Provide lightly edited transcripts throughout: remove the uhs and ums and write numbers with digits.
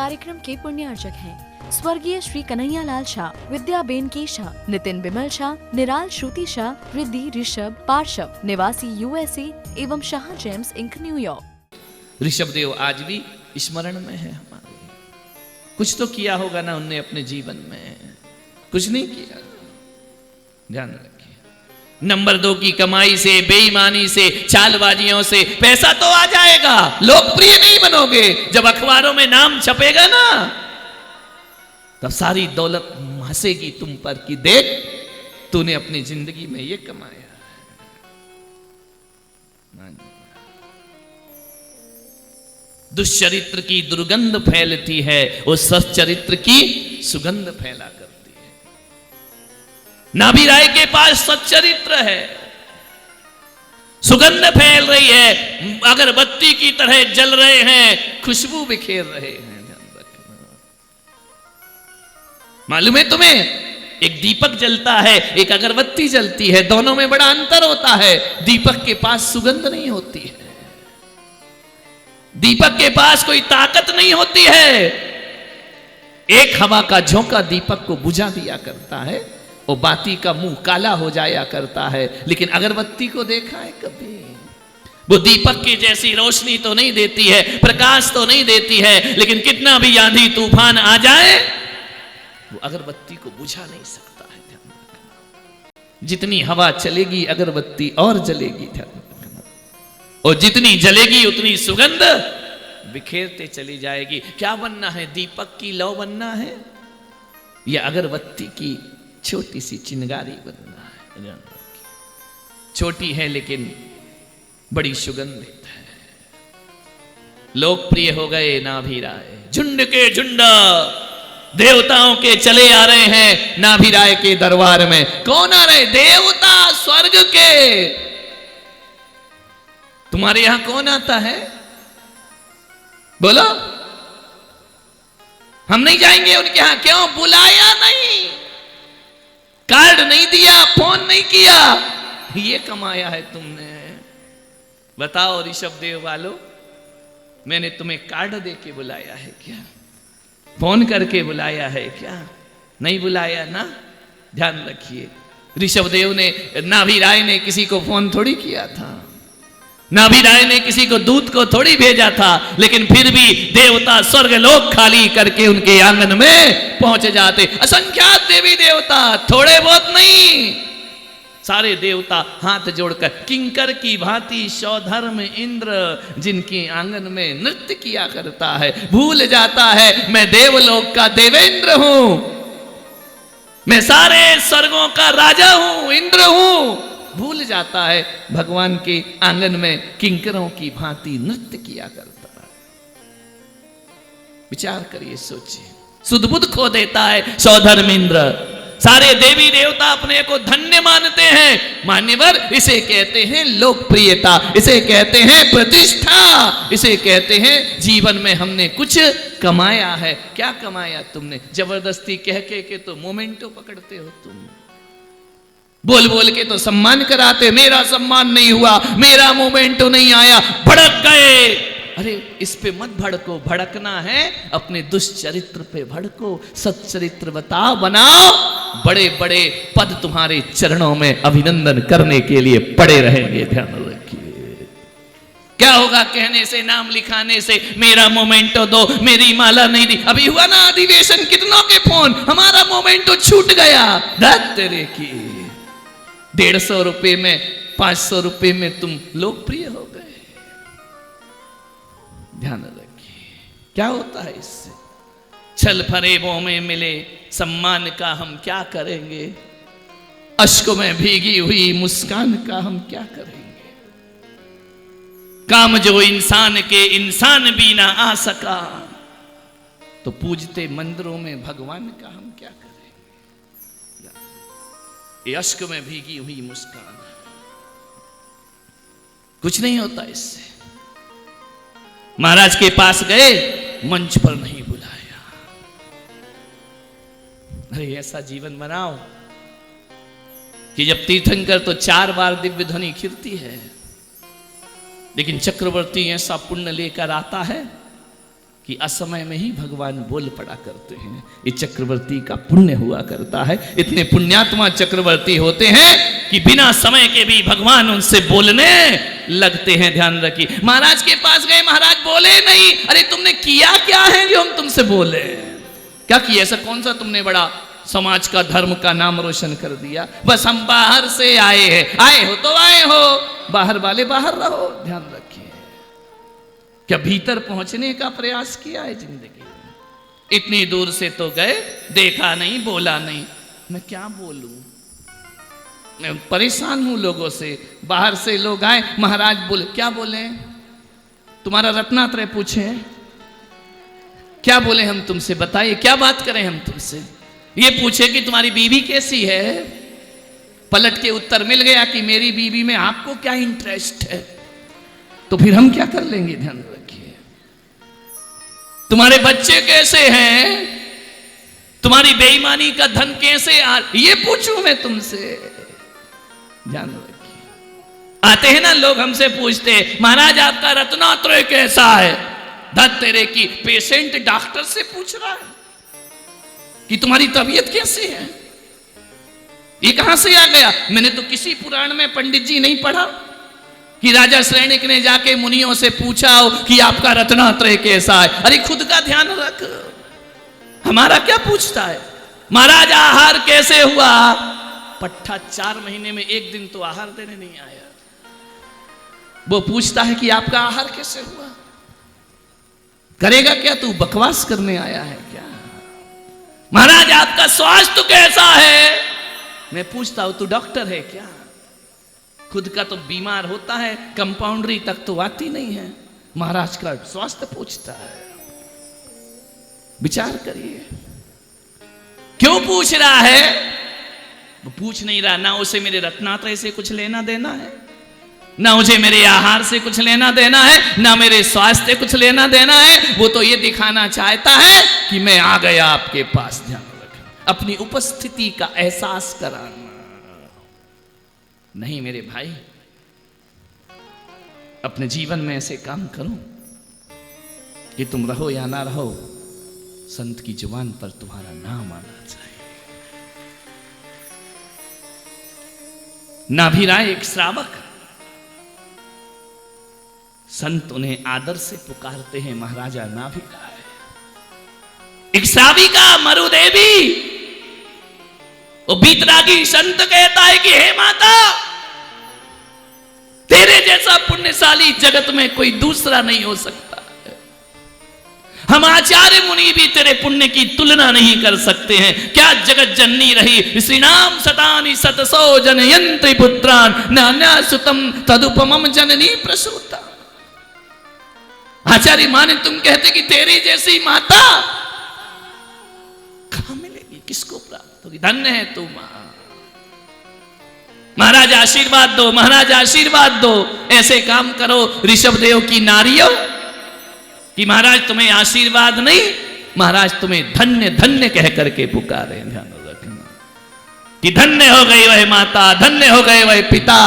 कार्यक्रम के पुण्यार्चक हैं स्वर्गीय श्री कन्हैया लाल शाह, विद्याबेन के शाह, नितिन बिमल शाह, निराल श्रुति शाह, रिद्धि ऋषभ पार्षव, निवासी USA एवं Shah James Inc New York. Rishabh Dev आज भी स्मरण में है हमारे। कुछ तो किया होगा ना उनने अपने जीवन में, कुछ नहीं किया, ध्यान रखिए। नंबर 2 की कमाई से, बेईमानी से, चालबाजियों से पैसा तो आ जाएगा, लोकप्रिय नहीं बनोगे। जब अखबारों में नाम छपेगा ना, तब सारी दौलत हंसेगी तुम पर कि देख तूने अपनी जिंदगी में ये कमाया। दुष्चरित्र की दुर्गंध फैलती है, वो सच्चरित्र की सुगंध फैला करती है। नाभि राय के पास सच्चरित्र है, सुगंध फैल रही है, अगरबत्ती की तरह जल रहे हैं, खुशबू बिखेर रहे हैं। ध्यान रखना, मालूम है तुम्हें, एक दीपक जलता है, एक अगरबत्ती जलती है, दोनों में बड़ा अंतर होता है। दीपक के पास सुगंध नहीं होती है, दीपक के पास कोई ताकत नहीं होती है। एक हवा का झोंका दीपक को बुझा दिया करता है, वो बाती का मुंह काला हो जाया करता है। लेकिन अगरबत्ती को देखा है कभी? वो दीपक की जैसी रोशनी तो नहीं देती है, प्रकाश तो नहीं देती है, लेकिन कितना भी आंधी तूफान आ जाए वो अगरबत्ती को बुझा नहीं सकता है। ध्यान रखना, जितनी हवा चलेगी अगरबत्ती और जलेगी। ध्यान रखना, और जितनी जलेगी उतनी सुगंध बिखेरते चली जाएगी। क्या बनना है? दीपक की लौ बनना है या अगरबत्ती की छोटी सी चिंगारी बनना है? छोटी है लेकिन बड़ी सुगंधित है। लोकप्रिय हो गए नाभि राय, झुंड के झुंड देवताओं के चले आ रहे हैं नाभि राय के दरबार में। कौन आ रहे? देवता स्वर्ग के। तुम्हारे यहां कौन आता है? बोलो, हम नहीं जाएंगे उनके यहां। क्यों? बुलाया नहीं, कार्ड नहीं दिया, फोन नहीं किया। ये कमाया है तुमने। बताओ ऋषभ देव वालों, मैंने तुम्हें कार्ड दे के बुलाया है क्या? फोन करके बुलाया है क्या? नहीं बुलाया ना। ध्यान रखिए, ऋषभ देव ने, नाभि राय ने किसी को फोन थोड़ी किया था, नाभि राय ने किसी को दूत को थोड़ी भेजा था। लेकिन फिर भी देवता स्वर्ग लोक खाली करके उनके आंगन में पहुंच जाते। असंख्यात देवी देवता, थोड़े बहुत नहीं, सारे देवता हाथ जोड़कर किंकर की भांति सौधर्म इंद्र जिनके आंगन में नृत्य किया करता है, भूल जाता है मैं देवलोक का देवेंद्र हूं, मैं सारे स्वर्गों का राजा हूं, इंद्र हूं। भूल जाता है भगवान के आंगन में किंकरों की भांति नृत्य किया करता है। विचार करिए, सोचिए, सुध-बुध खो देता है सौधर्म इंद्र। सारे देवी देवता अपने को धन्य मानते हैं। मान्यवर, इसे कहते हैं लोकप्रियता, इसे कहते हैं प्रतिष्ठा, इसे कहते हैं जीवन में हमने कुछ कमाया है। क्या कमाया तुमने? जबरदस्ती कह के तो मोमेंटो पकड़ते हो तुम, बोल बोल के तो सम्मान कराते। मेरा सम्मान नहीं हुआ, मेरा मोमेंटो नहीं आया, भड़क गए। अरे इस पे मत भड़को, भड़कना है अपने दुष्चरित्र पे भड़को। सच्चरित्र बताओ, बनाओ, बड़े बड़े पद तुम्हारे चरणों में अभिनंदन करने के लिए पड़े रहेंगे। ध्यान रखिए, क्या होगा कहने से, नाम लिखाने से, मेरा मोमेंटो दो, मेरी माला नहीं दी। अभी हुआ ना अधिवेशन, कितनों के फोन, हमारा मोमेंटो छूट गया। धत तेरे की, 150 रुपए में, 500 रुपए में तुम लोकप्रिय हो गए। ध्यान रखिए, क्या होता है इससे? छल फरेबों में मिले सम्मान का हम क्या करेंगे? अश्कों में भीगी हुई मुस्कान का हम क्या करेंगे? काम जो इंसान के इंसान भी ना आ सका, तो पूजते मंदिरों में भगवान का हम क्या करेंगे? ये अश्क में भीगी हुई मुस्कान, कुछ नहीं होता इससे। महाराज के पास गए, मंच पर नहीं बुलाया। अरे ऐसा जीवन बनाओ कि जब तीर्थंकर तो 4 बार दिव्य ध्वनि खिरती है, लेकिन चक्रवर्ती ऐसा पुण्य लेकर आता है कि असमय में ही भगवान बोल पड़ा करते हैं। ये चक्रवर्ती का पुण्य हुआ करता है। इतने पुण्यात्मा चक्रवर्ती होते हैं कि बिना समय के भी भगवान उनसे बोलने लगते हैं। ध्यान रखिए, महाराज के पास गए, महाराज बोले नहीं, अरे तुमने किया क्या है जो हम तुमसे बोले? क्या किया? ऐसा कौन सा तुमने बड़ा समाज का, धर्म का नाम रोशन कर दिया? बस हम बाहर से आए हैं। आए हो तो आए हो, बाहर वाले बाहर रहो। ध्यान रखिए, क्या भीतर पहुंचने का प्रयास किया है जिंदगी में? इतनी दूर से तो गए, देखा नहीं, बोला नहीं। मैं क्या बोलूं? मैं परेशान हूं लोगों से। बाहर से लोग आए, महाराज बोले, क्या बोले? तुम्हारा रत्नात्रय पूछे, क्या बोले हम तुमसे? बताइए, क्या बात करें हम तुमसे? ये पूछे कि तुम्हारी बीवी कैसी है, पलट के उत्तर मिल गया कि मेरी बीवी में आपको क्या इंटरेस्ट है, तो फिर हम क्या कर लेंगे? ध्यान रखिए। तुम्हारे बच्चे कैसे हैं, तुम्हारी बेईमानी का धन कैसे ये पूछूं मैं तुमसे? ध्यान रखिए। आते हैं ना लोग, हमसे पूछते हैं, महाराज आपका रत्नात्रय कैसा है? धत तेरे की, पेशेंट डॉक्टर से पूछ रहा है कि तुम्हारी तबीयत कैसी है। ये कहां से आ गया? मैंने तो किसी पुराण में पंडित जी नहीं पढ़ा कि राजा श्रेणिक ने जाके मुनियों से पूछा हो कि आपका रत्नात्रय कैसा है। अरे खुद का ध्यान रख, हमारा क्या पूछता है? महाराज आहार कैसे हुआ? पट्टा 4 महीने में 1 दिन तो आहार देने नहीं आया। वो पूछता है कि आपका आहार कैसे हुआ? करेगा क्या तू? बकवास करने आया है क्या? महाराज आपका स्वास्थ्य कैसा है? मैं पूछता हूं तू डॉक्टर है क्या? खुद का तो बीमार होता है, कंपाउंडरी तक तो आती नहीं है, महाराज का स्वास्थ्य पूछता है। विचार करिए, क्यों पूछ रहा है? वो पूछ नहीं रहा, ना उसे मेरे रत्नात्रय से कुछ लेना देना है, ना मुझे मेरे आहार से कुछ लेना देना है, ना मेरे स्वास्थ्य से कुछ लेना देना है। वो तो ये दिखाना चाहता है कि मैं आ गया आपके पास। ध्यान रखना, अपनी उपस्थिति का एहसास कराना। नहीं मेरे भाई, अपने जीवन में ऐसे काम करो कि तुम रहो या ना रहो, संत की जुबान पर तुम्हारा नाम आना चाहिए। नाभिराय एक श्रावक, संत उन्हें आदर से पुकारते हैं महाराजा नाभिराय। एक श्राविका मरुदेवी, वो बीतरागी संत कहता है कि हे माता, तेरे जैसा पुण्यशाली जगत में कोई दूसरा नहीं हो सकता। हम आचार्य मुनि भी तेरे पुण्य की तुलना नहीं कर सकते हैं। क्या जगत जननी रही, श्रीनाम सतानि सतसो जनयन्ति पुत्रान नान्या सुतम तदुपमम जननी प्रसूता। आचार्य माने तुम कहते कि तेरी जैसी माता कहां मिलेगी, किसको प्राप्त होगी? धन्य है तू मां। महाराज आशीर्वाद दो, महाराज आशीर्वाद दो। ऐसे काम करो ऋषभदेव की नारियों कि महाराज तुम्हें आशीर्वाद नहीं, महाराज तुम्हें धन्य धन्य कह करके पुकारे। ध्यान रखना कि धन्य हो गई वह माता, धन्य हो गए वह पिता।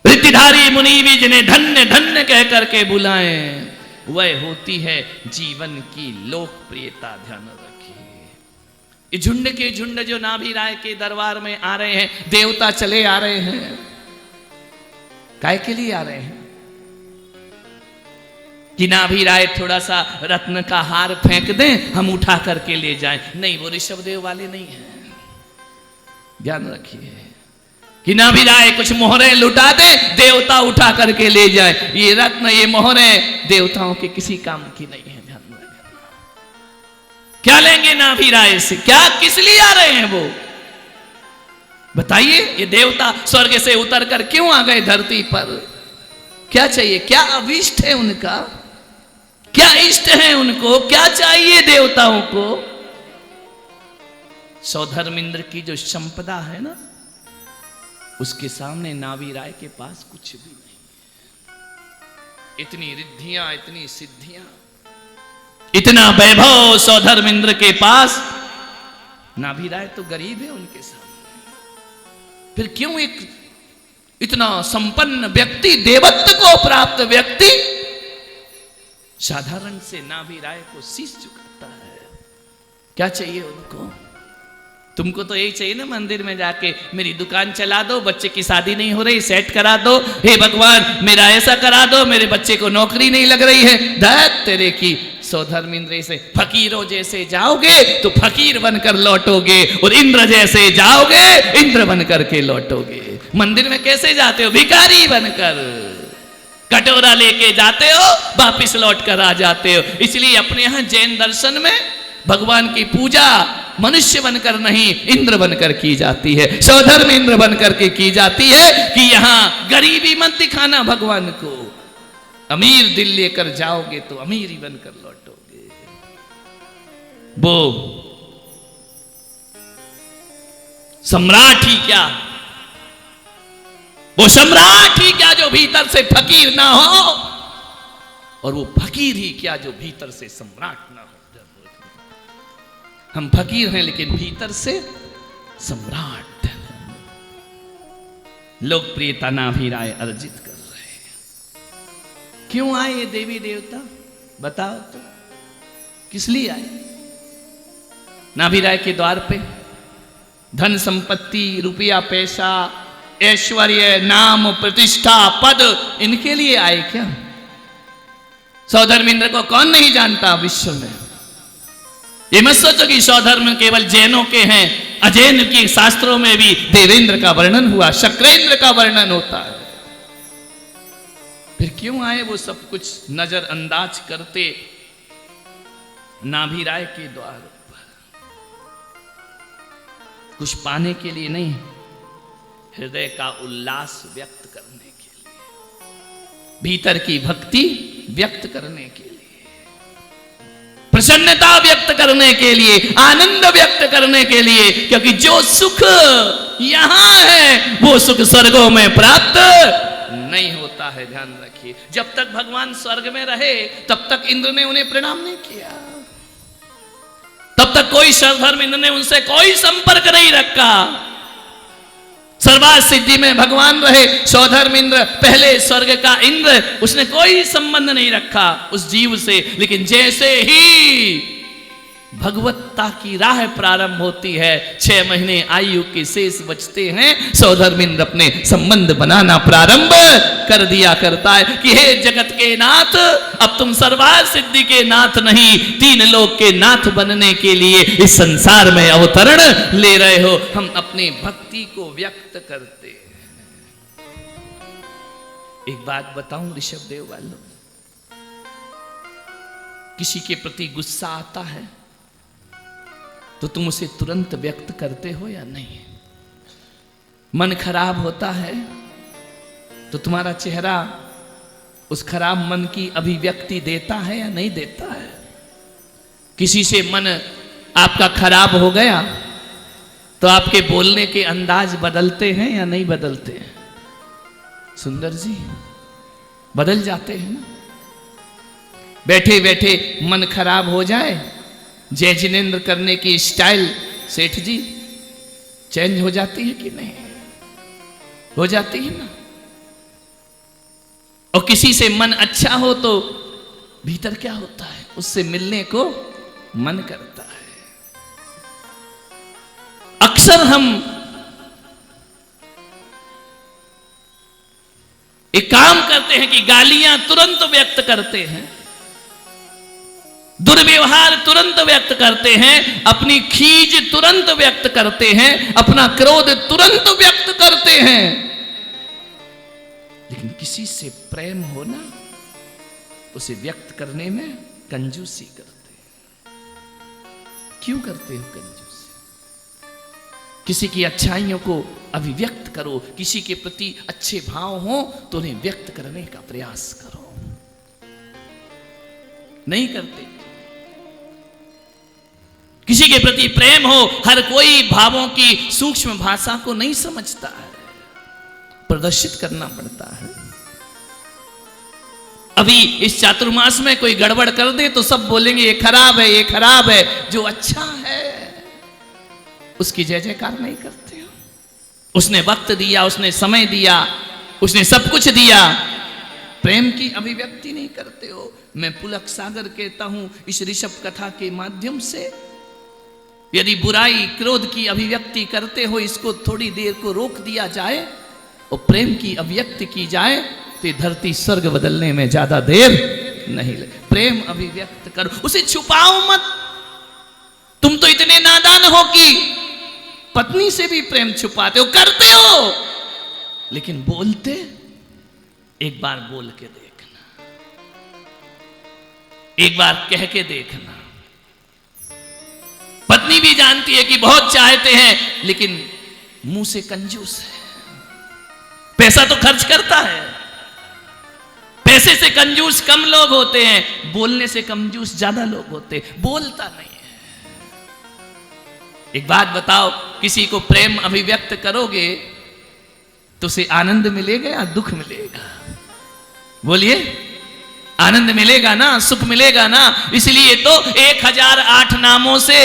रिद्धिधारी मुनि भी जिन्हें धन्य धन्य कह करके बुलाएं, वह होती है जीवन की लोकप्रियता। ध्यान रखिए, ये झुंड के झुंड जो नाभिराय के दरबार में आ रहे हैं, देवता चले आ रहे हैं, काय के लिए आ रहे हैं? कि नाभिराय थोड़ा सा रत्न का हार फेंक दें, हम उठा करके ले जाएं। नहीं, वो ऋषभदेव वाले नहीं हैं। ध्यान रखिए कि नाभिराय कुछ मोहरें लुटा दे, देवता उठा करके ले जाए। ये रत्न, ये मोहरें देवताओं के किसी काम की नहीं है। ध्यान रखना, क्या लेंगे नाभिराय से? क्या किस लिए आ रहे हैं वो? बताइए। ये देवता स्वर्ग से उतर कर क्यों आ गए धरती पर? क्या चाहिए? क्या अभिष्ट है उनका? क्या इष्ट है उनको? क्या चाहिए देवताओं को? सौधर्मिंद्र की जो संपदा है ना, उसके सामने नाभिराय के पास कुछ भी नहीं। इतनी रिद्धियां, इतनी सिद्धियां, इतना वैभव सौधर्मिंद्र के पास, नाभिराय तो गरीब है उनके सामने। फिर क्यों एक इतना संपन्न व्यक्ति, देवत्व को प्राप्त व्यक्ति साधारण से नाभि राय को शीश झुकाता है। क्या चाहिए उनको? तुमको तो यही चाहिए ना, मंदिर में जाके मेरी दुकान चला दो, बच्चे की शादी नहीं हो रही सेट करा दो, हे भगवान मेरा ऐसा करा दो, मेरे बच्चे को नौकरी नहीं लग रही है। धत तेरे की सौधर्म इंद्र से फकीरों जैसे जाओगे तो फकीर बनकर लौटोगे, और इंद्र जैसे जाओगे इंद्र बनकर के लौटोगे। मंदिर में कैसे जाते हो? भिखारी बनकर, कटोरा लेके जाते हो, वापिस लौट कर आ जाते हो। इसलिए अपने यहां जैन दर्शन में भगवान की पूजा मनुष्य बनकर नहीं, इंद्र बनकर की जाती है, सौधर्म इंद्र बनकर के की जाती है कि यहां गरीबी मत दिखाना भगवान को। अमीर दिल लेकर जाओगे तो अमीर ही बनकर लौटोगे। वो सम्राट ही क्या, वो सम्राट ही क्या जो भीतर से फकीर ना हो, और वो फकीर ही क्या जो भीतर से सम्राट ना हो। हम फकीर हैं लेकिन भीतर से सम्राट। लोकप्रियता नाभि राय अर्जित कर रहे हैं। क्यों आए ये देवी देवता? बताओ तो, किस लिए आए? नाभि राय के द्वार पे धन संपत्ति, रुपया पैसा, ऐश्वर्य, नाम, प्रतिष्ठा, पद, इनके लिए आए क्या? सौधर्म इंद्र को कौन नहीं जानता विश्व में? ये मत सोचो कि सौधर्म केवल जैनों के हैं। अजैन के शास्त्रों में भी देवेंद्र का वर्णन हुआ, शक्रेंद्र का वर्णन होता है। फिर क्यों आए वो सब कुछ नजरअंदाज करते नाभि राय के द्वार पर? कुछ पाने के लिए नहीं, हृदय का उल्लास व्यक्त करने के लिए, भीतर की भक्ति व्यक्त करने के लिए, प्रसन्नता व्यक्त करने के लिए, आनंद व्यक्त करने के लिए। क्योंकि जो सुख यहां है वो सुख स्वर्गों में प्राप्त नहीं होता है, ध्यान रखिए। जब तक भगवान स्वर्ग में रहे तब तक इंद्र ने उन्हें प्रणाम नहीं किया, तब तक कोई सौधर्म इंद्र ने उनसे कोई संपर्क नहीं रखा। सर्वार्थ सिद्धि में भगवान रहे, सौधर्म इंद्र पहले स्वर्ग का इंद्र, उसने कोई संबंध नहीं रखा उस जीव से। लेकिन जैसे ही भगवत्ता की राह प्रारंभ होती है, 6 महीने आयु के शेष बचते हैं, सौधर्म इंद्र अपने संबंध बनाना प्रारंभ कर दिया करता है कि हे जगत के नाथ, अब तुम सर्वार्थ सिद्धि के नाथ नहीं, 3 लोक के नाथ बनने के लिए इस संसार में अवतरण ले रहे हो। हम अपनी भक्ति को व्यक्त करते हैं। एक बात बताऊं ऋषभ देव वालों, किसी के प्रति गुस्सा आता है तो तुम उसे तुरंत व्यक्त करते हो या नहीं? मन खराब होता है तो तुम्हारा चेहरा उस खराब मन की अभिव्यक्ति देता है या नहीं देता है? किसी से मन आपका खराब हो गया तो आपके बोलने के अंदाज बदलते हैं या नहीं बदलते हैं? सुंदर जी, बदल जाते हैं ना। बैठे बैठे मन खराब हो जाए, जय जिनेन्द्र करने की स्टाइल सेठ जी चेंज हो जाती है कि नहीं? हो जाती है ना। और किसी से मन अच्छा हो तो भीतर क्या होता है? उससे मिलने को मन करता है। अक्सर हम एक काम करते हैं कि गालियां तुरंत व्यक्त करते हैं, दुर्व्यवहार तुरंत व्यक्त करते हैं, अपनी खीज तुरंत व्यक्त करते हैं, अपना क्रोध तुरंत व्यक्त करते हैं। लेकिन किसी से प्रेम हो ना, उसे व्यक्त करने में कंजूसी करते हैं। क्यों करते हो कंजूसी? किसी की अच्छाइयों को अभिव्यक्त करो, किसी के प्रति अच्छे भाव हो तो उन्हें व्यक्त करने का प्रयास करो। नहीं करते। किसी के प्रति प्रेम हो, हर कोई भावों की सूक्ष्म भाषा को नहीं समझता है, प्रदर्शित करना पड़ता है। अभी इस चातुर्मास में कोई गड़बड़ कर दे तो सब बोलेंगे ये खराब है, ये खराब है। जो अच्छा है उसकी जय जयकार नहीं करते हो। उसने वक्त दिया, उसने समय दिया, उसने सब कुछ दिया, प्रेम की अभिव्यक्ति नहीं करते हो। मैं पुलक सागर कहता हूं इस ऋषभ कथा के माध्यम से, यदि बुराई क्रोध की अभिव्यक्ति करते हो, इसको थोड़ी देर को रोक दिया जाए और प्रेम की अभिव्यक्ति की जाए तो ये धरती स्वर्ग बदलने में ज्यादा देर नहीं लगे। प्रेम अभिव्यक्त करो, उसे छुपाओ मत। तुम तो इतने नादान हो कि पत्नी से भी प्रेम छुपाते हो, करते हो, लेकिन बोलते, एक बार बोल के देखना, एक बार कह के देखना। पत्नी भी जानती है कि बहुत चाहते हैं, लेकिन मुंह से कंजूस है। पैसा तो खर्च करता है, पैसे से कंजूस कम लोग होते हैं, बोलने से कंजूस ज्यादा लोग होते हैं, बोलता नहीं है। एक बात बताओ, किसी को प्रेम अभिव्यक्त करोगे तो उसे आनंद मिलेगा या दुख मिलेगा? बोलिए, आनंद मिलेगा ना, सुख मिलेगा ना। इसलिए तो 1008 नामों से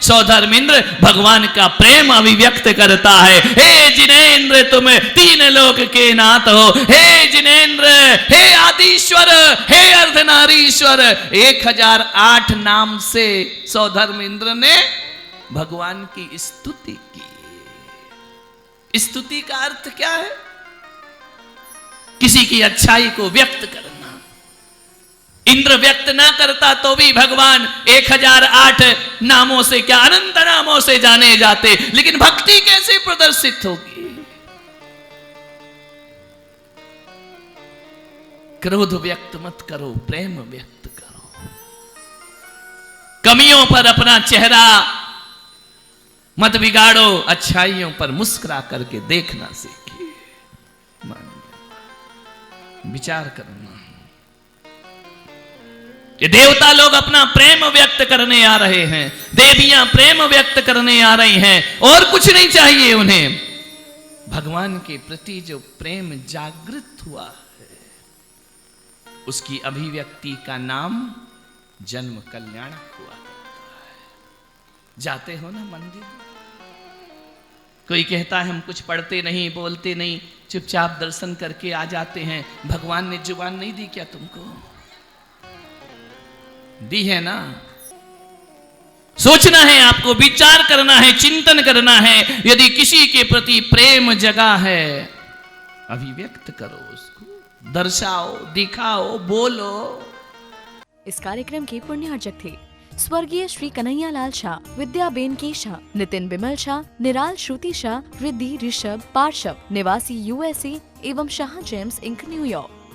सौधर्मेंद्र भगवान का प्रेम अभिव्यक्त करता है। हे जिनेंद्र तुम तीन लोक के नाथ हो, हे जिनेंद्र, हे आदिश्वर, हे अर्धनारीश्वर। 1008 नाम से सौधर्मेंद्र ने भगवान की स्तुति की। स्तुति का अर्थ क्या है? किसी की अच्छाई को व्यक्त करना। इंद्र व्यक्त ना करता तो भी भगवान 1008 नामों से, क्या अनंत नामों से जाने जाते, लेकिन भक्ति कैसे प्रदर्शित होगी? क्रोध व्यक्त मत करो, प्रेम व्यक्त करो। कमियों पर अपना चेहरा मत बिगाड़ो, अच्छाइयों पर मुस्कुरा करके देखना सीखिए। विचार करना। ये देवता लोग अपना प्रेम व्यक्त करने आ रहे हैं, देवियां प्रेम व्यक्त करने आ रही हैं, और कुछ नहीं चाहिए उन्हें। भगवान के प्रति जो प्रेम जागृत हुआ है, उसकी अभिव्यक्ति का नाम जन्म कल्याणक हुआ है। जाते हो ना मंदिर, कोई कहता है हम कुछ पढ़ते नहीं, बोलते नहीं, चुपचाप दर्शन करके आ जाते हैं। भगवान ने जुबान नहीं दी क्या तुमको? दी है ना। सोचना है आपको, विचार करना है, चिंतन करना है। यदि किसी के प्रति प्रेम जगा है, अभिव्यक्त करो, उसको दर्शाओ, दिखाओ, बोलो। इस कार्यक्रम के पुण्यार्चक थे स्वर्गीय श्री कन्हैया लाल शाह, विद्याबेन के शाह, नितिन बिमल शाह, निराल श्रुति शाह, रिद्धि ऋषभ पार्शव, निवासी USA एवं शाह जेम्स इंक न्यूयॉर्क।